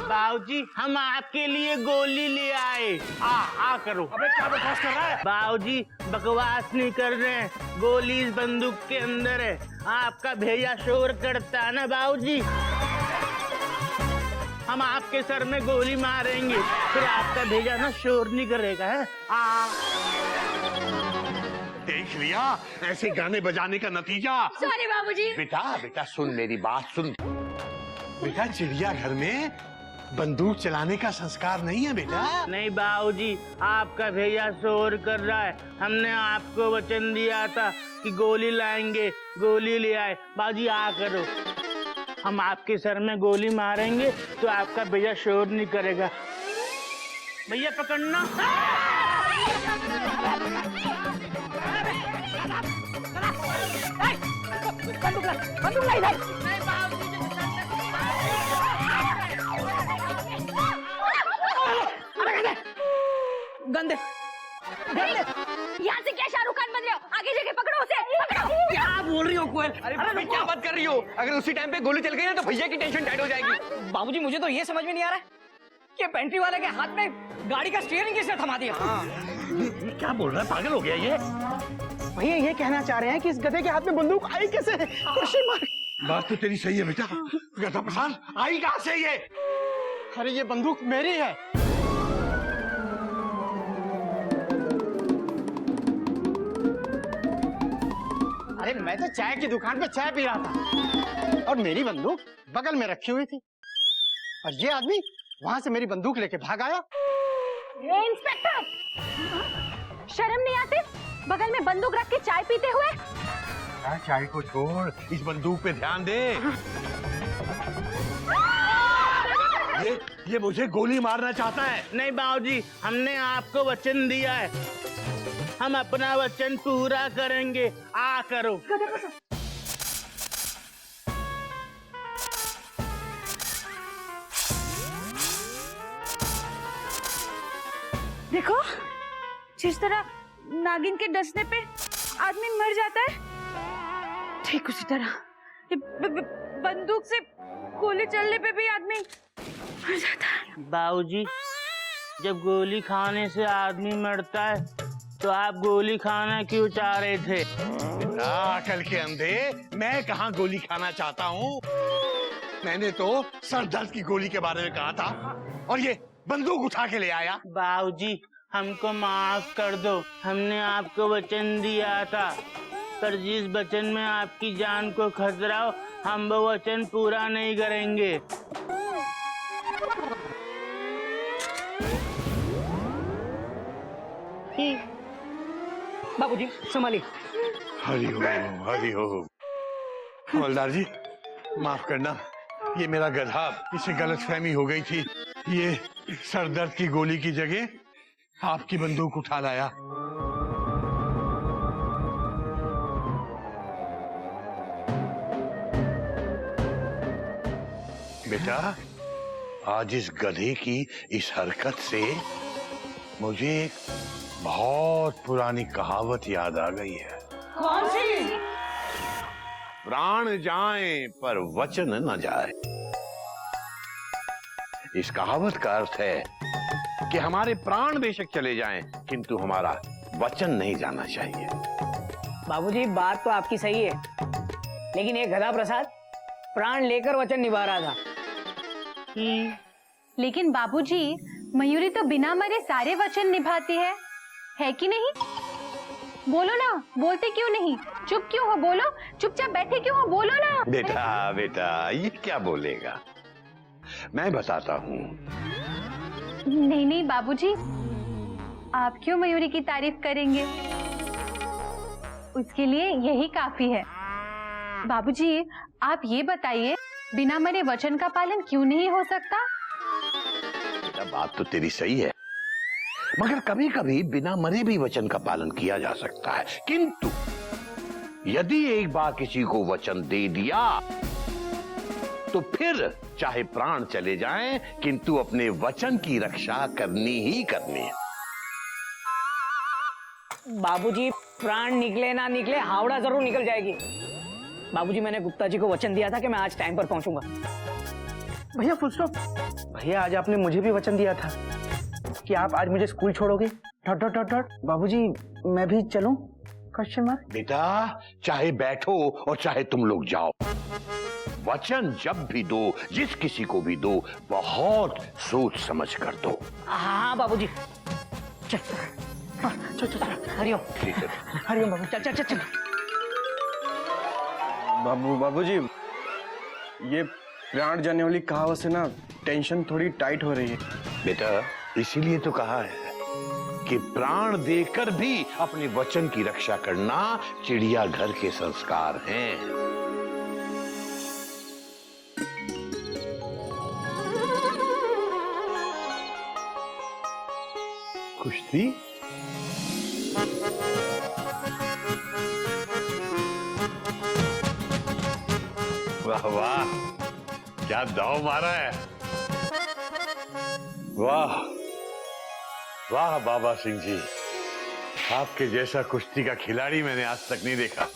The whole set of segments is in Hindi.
बाबूजी हम आपके लिए गोली ले आए। आ करो। अबे क्या बकवास कर रहा है? बाबूजी बकवास नहीं कर रहे हैं, गोली इस बंदूक के अंदर है। आपका भैया शोर करता है ना बाबूजी, हम आपके सर में गोली मारेंगे, फिर आपका भैया ना शोर नहीं करेगा है। देख लिया ऐसे गाने बजाने का नतीजा। सॉरी बाबूजी। बेटा सुन मेरी बात सुन। बेटा चिड़ियाघर में बंदूक चलाने का संस्कार नहीं है बेटा। नहीं बाबूजी, आपका भैया शोर कर रहा है, हमने आपको वचन दिया था कि गोली लाएंगे, गोली ले आए। बाबूजी आ करो, हम आपके सर में गोली मारेंगे तो आपका भैया शोर नहीं करेगा। भैया पकड़ना। बंदूक ला इधर। गंदे यहाँ से क्या शाहरुख खान बन रहे हो? आगे जाके पकड़ो उसे, पकड़ो। क्या बोल रही हो कोयल? अरे क्या बात कर रही हो? अगर उसी टाइम पे गोली चल गई ना तो भैया की टेंशन टाइट हो जाएगी। बाबूजी मुझे तो ये समझ में नहीं आ रहा है कि पेंट्री वाले के हाथ में गाड़ी का स्टीयरिंग किसने थमा दिया? ये क्या बोल रहा है? पागल हो गया ये। भैया ये कहना चाह रहे हैं कि इस गधे के हाथ में बंदूक आई कैसे? बात तो तेरी सही है बेटा। गधा प्रसाद आई कहाँ से ये? अरे ये बंदूक मेरी है। अरे मैं तो चाय की दुकान पे चाय पी रहा था और मेरी बंदूक बगल में रखी हुई थी और ये आदमी वहां से मेरी बंदूक लेके भाग आया। ये इंस्पेक्टर, शर्म नहीं आती बगल में बंदूक रख के चाय पीते हुए? चाय को छोड़, इस बंदूक पे ध्यान दे। ये मुझे गोली मारना चाहता है। नहीं बाबूजी, हमने आपको वचन दिया है, हम अपना वचन पूरा करेंगे। आ करो। देखो, जिस तरह नागिन के डसने पे आदमी मर जाता है, ठीक उसी तरह बंदूक से गोली चलने पे भी आदमी मर जाता है। बाबूजी, जब गोली खाने से आदमी मरता है तो आप गोली खाना क्यों चाह रहे थे? अकल के अंधे, मैं कहाँ गोली खाना चाहता हूँ। मैंने तो सर दर्द की गोली के बारे में कहा था और ये बंदूक उठा के ले आया। बाबूजी हमको माफ कर दो, हमने आपको वचन दिया था, पर जिस वचन में आपकी जान को खतरा हो, हम वो वचन पूरा नहीं करेंगे। बाबूजी संभालिए। हरिओम हरिओम। हवलदार जी माफ करना, ये मेरा गधा, इसे गलतफहमी हो गई थी। ये सर दर्द की गोली की जगह आपकी बंदूक उठा लाया। बेटा, आज इस गधे की इस हरकत से मुझे एक बहुत पुरानी कहावत याद आ गई है। कौन सी? प्राण जाए पर वचन न जाए। इस कहावत का अर्थ है कि हमारे प्राण बेशक चले जाएं, किंतु हमारा वचन नहीं जाना चाहिए। बाबूजी बात तो आपकी सही है, लेकिन ये गधा प्रसाद प्राण लेकर वचन निभा रहा था। लेकिन बाबूजी, मयूरी तो बिना मरे सारे वचन निभाती है कि नहीं? बोलो ना, बोलते क्यों नहीं? चुप क्यों हो? बोलो, चुपचाप बैठे क्यों हो? बोलो ना। बेटा बेटा ये क्या बोलेगा, मैं बताता हूँ। नहीं नहीं बाबूजी, आप क्यों मयूरी की तारीफ करेंगे? उसके लिए यही काफी है। बाबूजी आप ये बताइए, बिना मरे वचन का पालन क्यों नहीं हो सकता? बेटा बात तो तेरी सही है, मगर कभी कभी बिना मरे भी वचन का पालन किया जा सकता है। किंतु यदि एक बार किसी को वचन दे दिया तो फिर चाहे प्राण चले जाएं, किंतु अपने वचन की रक्षा करनी ही करनी है। बाबूजी प्राण निकले ना निकले, हावड़ा जरूर निकल जाएगी। बाबूजी मैंने गुप्ता जी को वचन दिया था कि मैं आज टाइम पर पहुंचूंगा। भैया फुल स्टॉप। भैया आज आपने मुझे भी वचन दिया था कि आप आज मुझे स्कूल छोड़ोगे। Dot dot dot dot. बाबूजी मैं भी चलूं? Question mark. बेटा चाहे बैठो और चाहे तुम लोग जाओ, वचन जब भी दो, जिस किसी को भी दो, बहुत सोच समझ कर दो। हाँ बाबूजी। चल हाँ, चल चल चल। हरिओम। ठीक है। हरिओम बाबू। चल चल चल चल। बाबूजी ये प्राण जाने वाली कहावत से ना टेंशन थोड़ी टाइट हो रही है। बेटा इसीलिए तो कहा है कि प्राण देकर भी अपने वचन की रक्षा करना चिड़ियाघर के संस्कार हैं। कुश्ती? वाह वाह, क्या दाव मारा है। वाह वाह बाबा सिंह जी, आपके जैसा कुश्ती का खिलाड़ी मैंने आज तक नहीं देखा।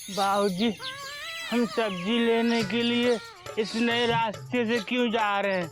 बाबूजी, हम सब्जी लेने के लिए इस नए रास्ते से क्यों जा रहे हैं?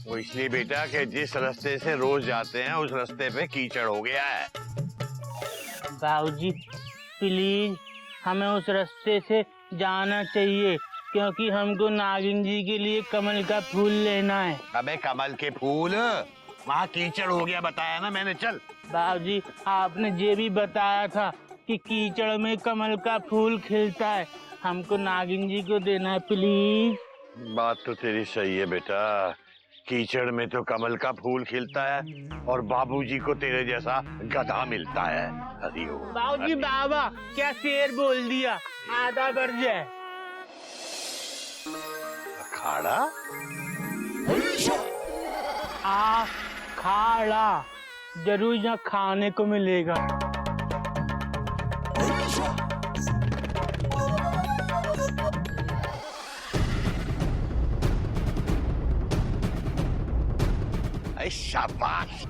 वो इसलिए बेटा कि जिस रास्ते से रोज जाते हैं उस रास्ते पे कीचड़ हो गया है। बाबूजी प्लीज हमें उस रास्ते से जाना चाहिए, क्योंकि हमको नागिन जी के लिए कमल का फूल लेना है। अबे कमल के फूल, वहाँ कीचड़ हो गया बताया ना मैंने। चल बाबूजी, आपने ये भी बताया था कि कीचड़ में कमल का फूल खिलता है, हमको नागिन जी को देना है प्लीज। बात तो तेरी सही है बेटा, कीचड़ में तो कमल का फूल खिलता है और बाबूजी को तेरे जैसा गधा मिलता है। हरिओम। बाबूजी बाबा क्या शेर बोल दिया, आधा बढ़ जाए। अखाड़ा? खाड़ा जरूर यहाँ खाने को मिलेगा। शाबाश।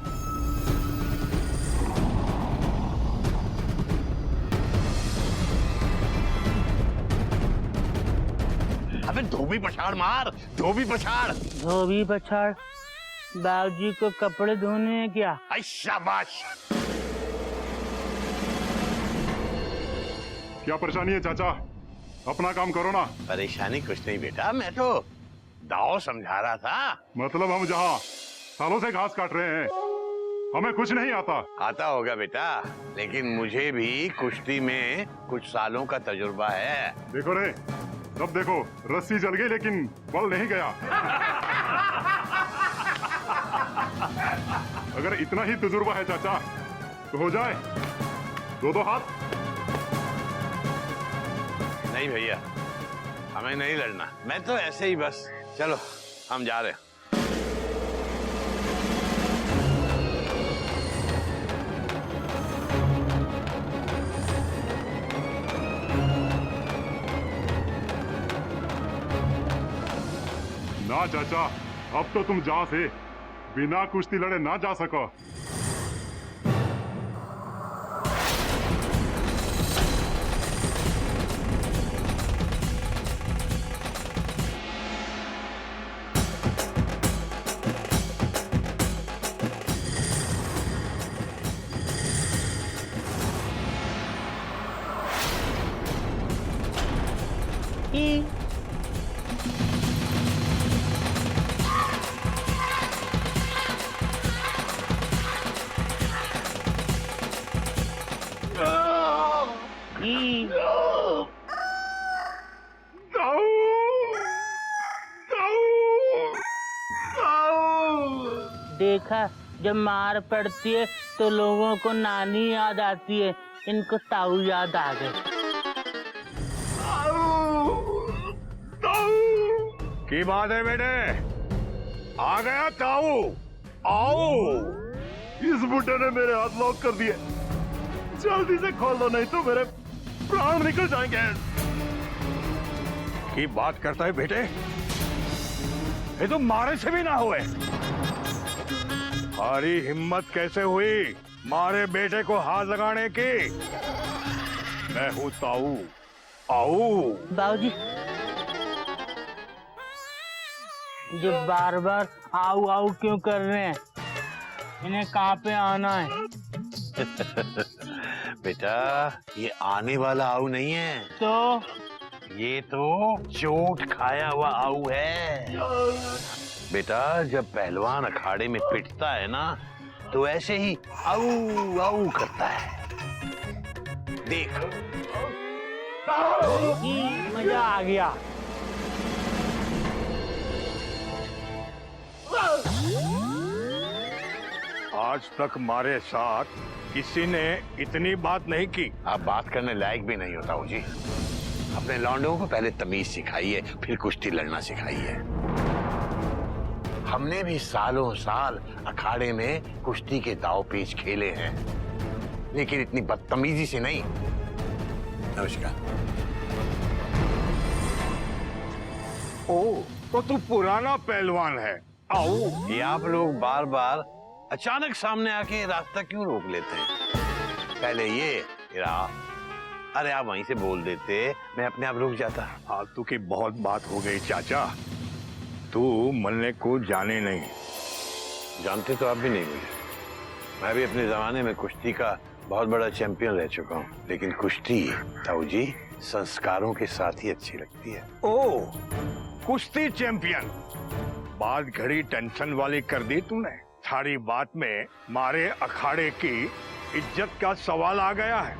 अबे धोबी पछाड़ मार, धोबी पछाड़। धोबी पछाड़? बाबूजी को कपड़े धोने हैं क्या? शाबाश। क्या परेशानी है चाचा? अपना काम करो ना। परेशानी कुछ नहीं बेटा, मैं तो दाव समझा रहा था। मतलब हम जहाँ सालों से घास काट रहे हैं, हमें कुछ नहीं आता। आता होगा बेटा, लेकिन मुझे भी कुश्ती में कुछ सालों का तजुर्बा है। देखो रे, तब देखो रस्सी जल गई लेकिन बल नहीं गया। अगर इतना ही तजुर्बा है चाचा तो हो जाए दो दो हाथ। नहीं भैया, हमें नहीं लड़ना, मैं तो ऐसे ही बस। चलो हम जा रहे हैं। ना चाचा, अब तो तुम जहाँ से बिना कुश्ती लड़े ना जा सको। ई। ई। देखा, जब मार पड़ती है तो लोगों को नानी याद आती है, इनको ताऊ याद आ गए। की बात है बेटे, आ गया ताऊ, आओ। इस बुड्ढे ने मेरे हाथ लॉक कर दिए, जल्दी से खोल दो नहीं तो मेरे प्राण निकल जाएंगे। की बात करता है बेटे, ये तो मारे से भी ना हुए। हमारी हिम्मत कैसे हुई मारे बेटे को हाथ लगाने की? मैं हूँ ताऊ, आओ। बाबूजी, जो बार बार आओ आओ क्यों कर रहे हैं? इन्हें कहाँ पे आना है? बेटा, ये आने वाला आऊ नहीं है, तो ये तो चोट खाया हुआ आऊ है। बेटा, जब पहलवान अखाड़े में पिटता है ना, तो ऐसे ही आऊ आऊ करता है। देख, मजा आ गया। आज तक हमारे साथ किसी ने इतनी बात नहीं की। आप बात करने लायक भी नहीं होता हूँ जी। अपने लौंडों को पहले तमीज सिखाइए, फिर कुश्ती लड़ना सिखाइए। हमने भी सालों साल अखाड़े में कुश्ती के दांव पेच खेले हैं, लेकिन इतनी बदतमीजी से नहीं। नमस्कार। ओ, तो तू पुराना पहलवान है, आओ। ये आप लोग बार बार अचानक सामने आके रास्ता क्यों रोक लेते हैं? पहले ये फिर आप। अरे आप वहीं से बोल देते, मैं अपने आप रुक जाता। फालतू की बहुत बात हो गई चाचा, तू मरने को जाने नहीं। जानते तो आप भी नहीं मुझे। मैं भी अपने जमाने में कुश्ती का बहुत बड़ा चैंपियन रह चुका हूँ, लेकिन कुश्ती ताऊ जी संस्कारों के साथ ही अच्छी लगती है। ओ, कुश्ती चैंपियन, बात घड़ी टेंशन वाली कर दी तूने। थारी बात में मारे अखाड़े की इज्जत का सवाल आ गया है।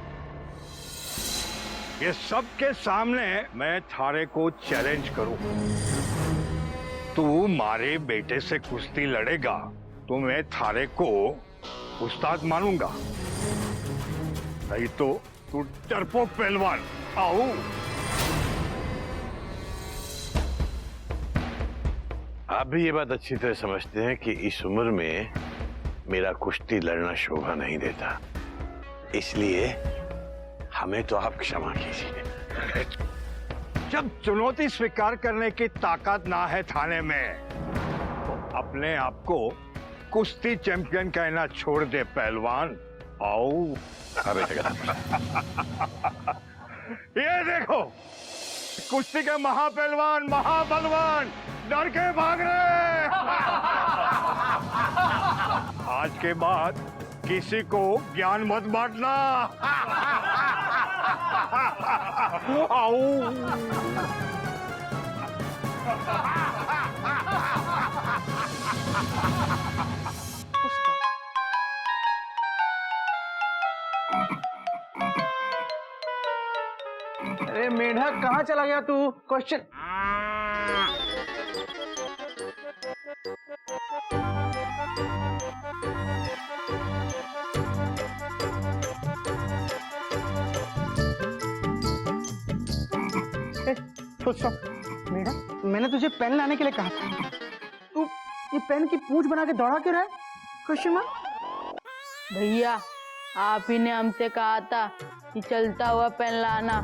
ये सबके सामने मैं थारे को चैलेंज करूं, तू मारे बेटे से कुश्ती लड़ेगा तो मैं थारे को उस्ताद मानूंगा, नहीं तो तू डरपोक पहलवान। आओ। आप भी ये बात अच्छी तरह समझते हैं कि इस उम्र में मेरा कुश्ती लड़ना शोभा नहीं देता, इसलिए हमें तो आप क्षमा कीजिए। जब चुनौती स्वीकार करने की ताकत ना है थाने में, तो अपने आप को कुश्ती चैंपियन कहना छोड़ दे पहलवान। आओ। ये देखो, कुश्ती के महापहलवान, महाबलवान डर के भाग रहे। आज के बाद किसी को ज्ञान मत बांटना। आओ। अरे मेढक, कहाँ चला गया तू? क्वेश्चन। मेढक, मैंने तुझे पेन लाने के लिए कहा था, तू ये पेन की पूंछ बना के दौड़ा क्यों रहा है? Question mark. भैया, आप ही ने हमसे कहा था कि चलता हुआ पेन लाना,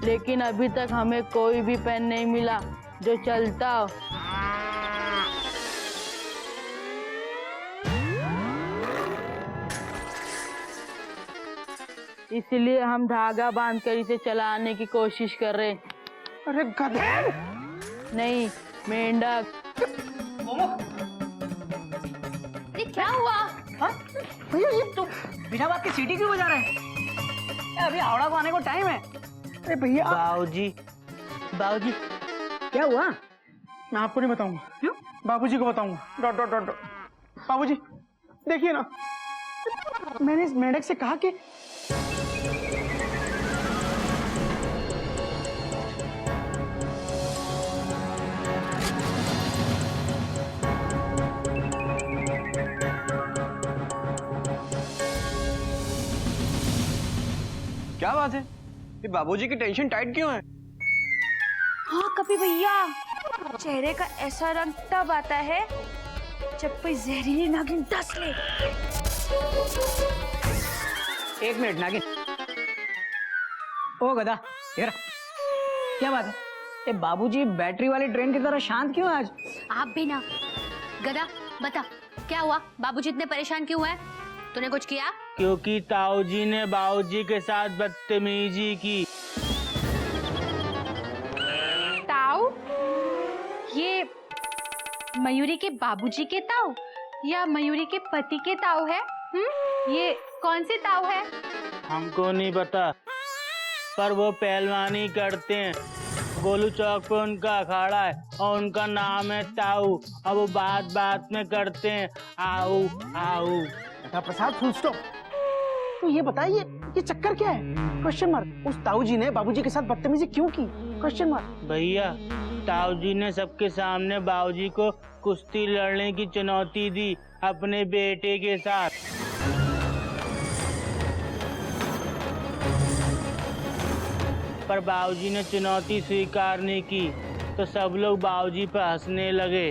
लेकिन अभी तक हमें कोई भी पेन नहीं मिला जो चलता हो। इसलिए हम धागा बांधकर इसे चलाने की कोशिश कर रहे। अरे गधे! नहीं, मेंढक। ये क्या हुआ? हाँ? भैया, ये तो बिना बात के सीटी क्यों बजा रहे हैं? अभी हावड़ा को आने को टाइम है। अरे भैया, बाबूजी, बाबूजी क्या हुआ? मैं आपको नहीं बताऊंगा। क्यों? बाबूजी को बताऊंगा। Dot dot dot dot. बाबूजी देखिए ना, मैंने इस मेंढक से कहा कि क्या बात है, ये बाबूजी की टेंशन टाइट क्यों है? हाँ कभी भैया, चेहरे का ऐसा रंग तब आता है जब कोई जहरीली नागिन डस ले। एक मिनट नागिन। ओ गधा, इधर। क्या बात है? ये बाबूजी बैटरी वाली ट्रेन की तरह शांत क्यों है आज? आप भी ना। गधा बता, क्या हुआ? बाबूजी इतने परेशान क्यों है? तूने कुछ किया? क्योंकि ताऊ जी ने बाबूजी के साथ बदतमीजी की। ताऊ? ये मयूरी के बाबूजी के ताऊ या मयूरी के पति के ताऊ है? ये कौन से ताऊ है? हमको नहीं पता, पर वो पहलवानी करते हैं। गोलू चौक पे उनका अखाड़ा है और उनका नाम है ताऊ। अब वो बात बात में करते हैं आओ आओ। प्रसाद फुल स्टॉप। तो ये बताइए, ये चक्कर क्या है? Question mark. उस ताऊ जी ने बाबूजी के साथ बदतमीजी क्यों की? Question mark. भैया, ताऊ जी ने सबके सामने बाबूजी को कुश्ती लड़ने की चुनौती दी अपने बेटे के साथ। पर बाबूजी ने चुनौती स्वीकार नहीं की तो सब लोग बाबूजी पर हंसने लगे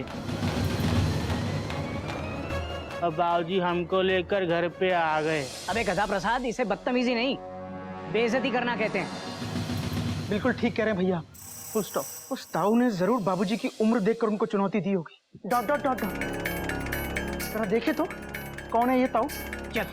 और बाबूजी हमको लेकर घर पे आ गए। अबे गधा प्रसाद, इसे बदतमीजी नहीं, बेइज्जती करना कहते हैं। बिल्कुल ठीक कह रहे हैं भैया। Full stop. उस ताऊ ने जरूर बाबूजी की उम्र देखकर उनको चुनौती दी होगी। Dot dot dot dot. जरा देखे तो कौन है ये ताऊ? चल।